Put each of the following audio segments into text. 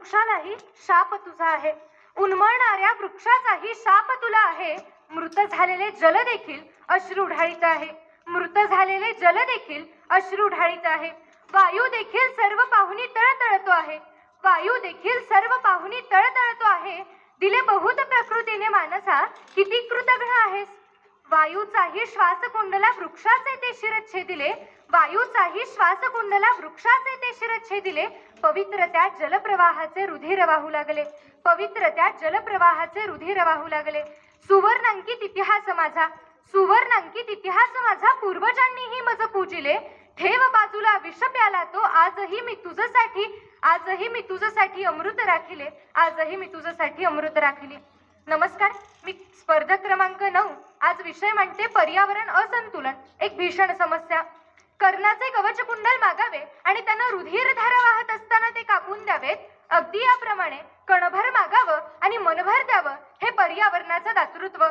वृक्षालाही शाप तुझा आहे, उन्मळणाऱ्या वृक्षाचाही शाप तुला आहे. मृत झालेले जल देखील अश्रू ढाळीत आहे, मृत झालेले जल देखील अश्रू ढाळीत आहे. वायू देखील सर्व पाहुणी तळतळतो आहे, वायू देखील सर्व पाहुणी तळतळतो आहे. दिले बहुत प्रकृतीने मानसा, किती कृतघ्न आहेस. वायूचाही श्वासकुंडला वृक्षाचे ते शिरच्छेदिले, वायूचाही श्वासकुंडला वृक्षाचे ते शिरच्छेदिले. पवित्र त्या जलप्रवाहाचे रुधिर वाहू लागले, पवित्र त्या जलप्रवाहाचे रुधिर वाहू लागले. सुवर्णांकित इतिहास माझा, सुवर्णांकित इतिहास माझा, पूर्वजांनीही मज पूजिले. ठेव बाजूला विष प्याला तो, आजही मी तुझसाठी, आजही मी तुझसाठी अमृत राखिले, आजही मी तुझसाठी अमृत राखिले. नमस्कार, मी स्पर्धक क्रमांक 9. आज विषय म्हणते पर्यावरण असंतुलन, एक भीषण समस्या. कर्णाचे कवचकुंडल मागावे आणि त्यांना रुधिर धारा वाहत असताना ते कापून द्यावेत, अगदी याप्रमाणे कणभर मागावं आणि मनभर द्यावं, हे पर्यावरणाचं दातृत्व.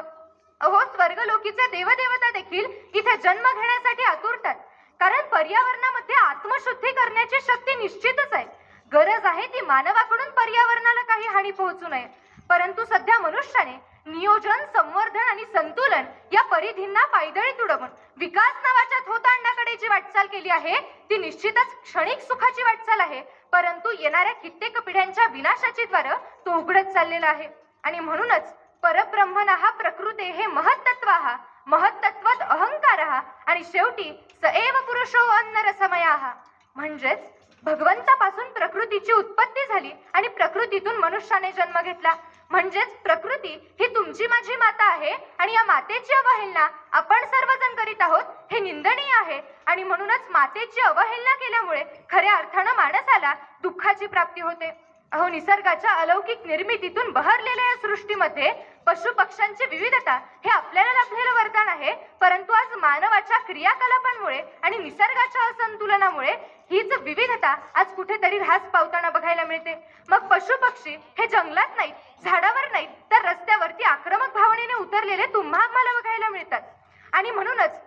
अहो, स्वर्गलोकीचे देवदेवता देखील इथे जन्म घेण्यासाठी आतुरतात, कारण पर्यावरणामध्ये आत्मशुद्धी करण्याची शक्ती निश्चितच आहे. गरज आहे ती मानवाकडून पर्यावरणाला काही हानी पोहोचू नये. परंतु सध्या मनुष्याने नियोजन, संवर्धन आणि संतुलन या परिधींना पायदळी तुडवून विकास नावाच्या थोतांडाकडे जी वाटचाल केली आहे ती निश्चितच क्षणिक सुखाची वाटचाल आहे, परंतु येणाऱ्या कित्येक पिढ्यांच्या विनाशाची द्वार तो उघडत चाललेला आहे. आणि म्हणूनच परब्रह्मणः प्रकृते हे महत्तत्वाः, महत्तत्वात अहंकारः आणि शेवटी स एव पुरुषो अन्नरसमयाः. म्हणजेच भगवंतापासून प्रकृतीची उत्पत्ती झाली आणि प्रकृतीतून मनुष्याने जन्म घेतला. म्हणजेच प्रकृती ही तुमची माझी माता आहे आणि या मातेची अवहेलना आपण सर्वजण करीत आहोत, हे निंदनीय आहे. आणि म्हणूनच मातेची अवहेलना केल्यामुळे खऱ्या अर्थानं माणसाला दुःखाची प्राप्ती होते. अहो, निसर्गाच्या अलौकिक निर्मितीतून बहरलेल्या या सृष्टीमध्ये पशु पक्ष्यांची विविधता हे आपल्याला लाभलेलं वरदान आहे, परंतु आज मानवाच्या क्रियाकलापांमुळे आणि निसर्गाच्या असंतुलनामुळे हीच विविधता आज कुठेतरी ऱ्हास पावताना बघायला मिळते. मग पशु पक्षी हे जंगलात नाहीत, झाडावर नाहीत, तर रस्त्यावरती आक्रमक भावनेने उतरलेले तुम्हा आम्हाला बघायला मिळतात. आणि म्हणूनच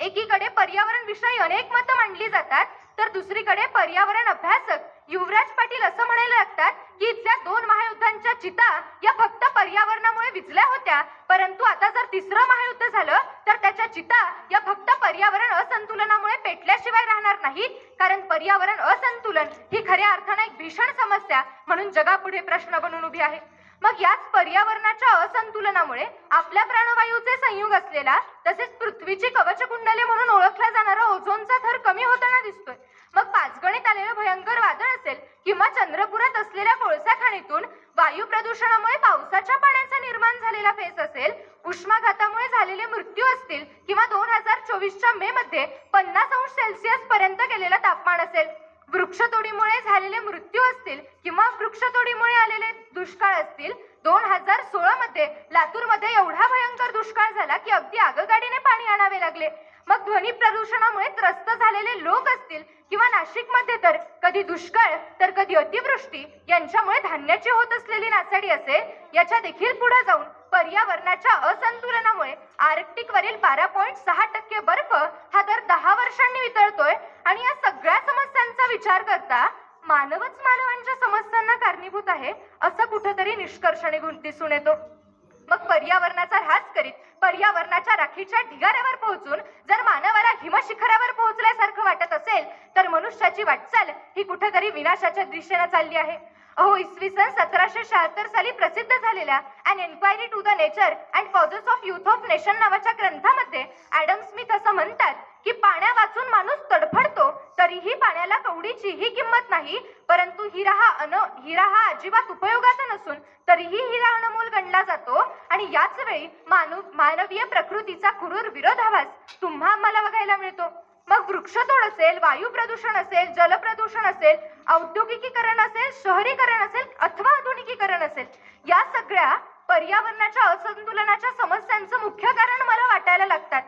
एकीकडे पर्यावरण विषयी अनेक मतं मांडली जातात, तर दुसरीकडे पर्यावरण अभ्यासक युवराज पाटील असं म्हणायला लागतात की इथल्या 2 महायुद्धांच्या चिता या फक्त पर्यावरणामुळे विझल्या होत्या, परंतु आता जर 3रं महायुद्ध झालं तर त्याच्या चिता या फक्त पर्यावरण असंतुलनामुळे पेटल्याशिवाय राहणार नाहीत, कारण पर्यावरण असंतुलन ही खऱ्या अर्थाने एक भीषण समस्या म्हणून जगापुढे प्रश्न बनून उभी आहे. मग याच पर्यावरणाच्या असंतुलनामुळे आपल्या प्राणवायूचे संयुग असलेला, तसेच पृथ्वीची कवचकुंडले म्हणून ओळखला जाणारा ओझोनचा थर कमी होताना दिसतोय. मग पाचगणीत आलेलं भयंकर वादळ असेल किंवा चंद्रपुरात असलेल्या कोळसा खाणीतून वायू प्रदूषणामुळे पावसाच्या पाण्याचा निर्माण झालेला फेस असेल, उष्माघातामुळे झालेले मृत्यू असतील किंवा 2024च्या मे मध्ये 50°C पर्यंत गेलेला तापमान असेल, वृक्षतोडीमुळे झालेले मृत्यू असतील किंवा वृक्षतोडीमुळे आलेले दुष्काळ असतील. 2016 मध्ये लातूरमध्ये एवढा भयंकर दुष्काळ झाला की अगदी आगगाडीने पाणी आणावे लागले. मग ध्वनी प्रदूषणामुळे त्रस्त झालेले लोक असतील किंवा नाशिकमध्ये तर कधी दुष्काळ तर कधी अतिवृष्टी यांच्यामुळे धान्याची होत असलेली नासाडी असेल, याच्या देखील पुढे जाऊन पर्यावरणाच्या असंतुलनामुळे आर्क्टिक वरील 12.6% बर्फ हा दर 10 वर्षांनी वितळतोय. आणि या सगळ्या समस्यांचा विचार करता मानवच मानवांच्या समस्यांना कारणीभूत आहे असं कुठेतरी निष्कर्ष निघून दिसून येतो. मग पर्यावरणाचा ऱ्हास करीत पर्यावरणाच्या राखीच्या ढिगाऱ्यावर पोहोचून जर मानवाला हिमशिखरावर पोहोचल्यासारखं वाटत असेल तर मनुष्याची वाटचाल ही कुठेतरी विनाशाच्या दिशेने चालली आहे. अहो, इसवी सन 1776 साली प्रसिद्ध झालेल्या an enquiry to the nature and causes of youth of nation नावाच्या ग्रंथामध्ये ॲडम स्मिथ असं म्हणतात की पाण्या वाचून माणूस तडफडतो तरीही पाण्याला कवडीचीही किंमत नाही, परंतु हिरा हा अजिबात उपयोगाचा नसून तरीही हिरा अनमोल गणला जातो. आणि याच वेळी मानवीय प्रकृतीचा क्रूर विरोधाभास तुम्हा आम्हाला बघायला मिळतो. मग वृक्षतोड असेल, वायू प्रदूषण असेल, जलप्रदूषण असेल, औद्योगिकीकरण असेल, शहरीकरण असेल अथवा आधुनिकीकरण असेल, या सगळ्या पर्यावरणाच्या असंतुलनाच्या समस्यांचं मुख्य कारण मला वाटायला लागतात.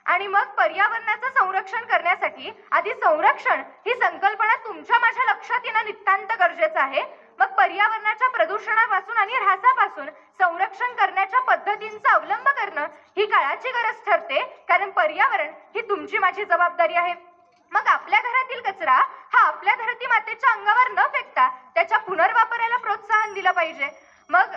आणि मग पर्यावरणाचं संरक्षण करण्यासाठी आधी संरक्षण ही संकल्पना तुमच्या माझ्या लक्षात येणं नितांत गरजेचं आहे. मग पर्यावरणाच्या प्रदूषणापासून आणि ऱ्हासापासून संरक्षण करण्याच्या पद्धतींचा अवलंब करणं ही काळाची गरज ठरते, कारण पर्यावरण ही तुमची माझी जबाबदारी आहे. मग आपल्या घरातील कचरा हा आपल्या धरती मातेच्या अंगावर न फेकता त्याच्या पुनर्वापराला पाहिजे. मग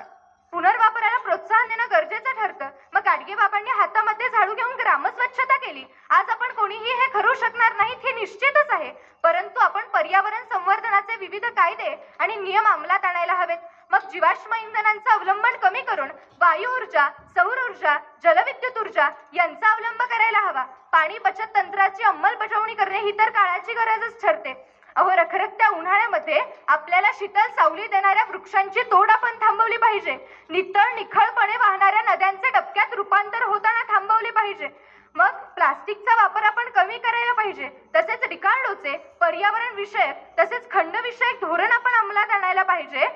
पुनर्वापराला प्रोत्साहन देणं गरजेचं ठरतं. मग गाडगे बाबांनी हातामध्ये झाडू घेऊन ग्रामस्वच्छता केली. आज आपण कोणीही हे करू शकणार नाहीत हे निश्चितच आहे, परंतु आपण पर्यावरण संवर्धनाचे विविध कायदे आणि नियम अंमलात आणायला हवेत. मग जीवाश्म इंधनांचं अवलंबन कमी करून वायू ऊर्जा, सौर ऊर्जा, जलविद्युत ऊर्जा यांचा अवलंब करायला हवा. पाणी बचत तंत्राची अंमलबजावणी करणे ही तर काळाची गरजच ठरते. अहो, रखरखत्या उन्हाळ्यामध्ये आपल्याला शीतल सावली देणाऱ्या वृक्षांची तोड आपण थांबवली पाहिजे. निखळपणे वाहणाऱ्या नद्यांचे डबक्यात रूपांतर होताना थांबवले पाहिजे. मग प्लास्टिकचा वापर आपण कमी करायला पाहिजे. तसेच रिकार्डोचे पर्यावरण विषयक तसेच खंड विषयक धोरण आपण अंमलात आणायला पाहिजे.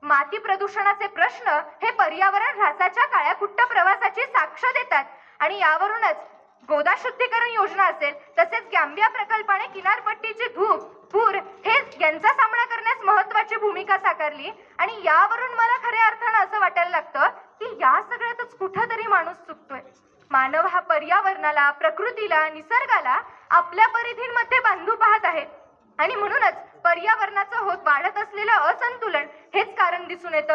माती प्रदूषणाचे प्रश्न हे पर्यावरण ऱ्हासाच्या काळ्याकुट्ट प्रवासाची साक्ष देतात आणि यावरूनच गोदा शुद्धीकरण योजना असेल तसेच गॅम्बिया प्रकल्पाने किनारपट्टीची धूप, पूर हे यांचा सामना करण्यास महत्वाची भूमिका साकारली. आणि यावरून मला खऱ्या अर्थानं असं वाटायला लागतं की या सगळ्यातच कुठंतरी माणूस चुकतोय. मानव हा पर्यावरणाला, प्रकृतीला, निसर्गाला आपल्या परिधींमध्ये बांधू पाहत आहे आणि म्हणूनच पर्यावरणाचं वाढत असलेलं असंतुलन हेच कारण दिसून येतं.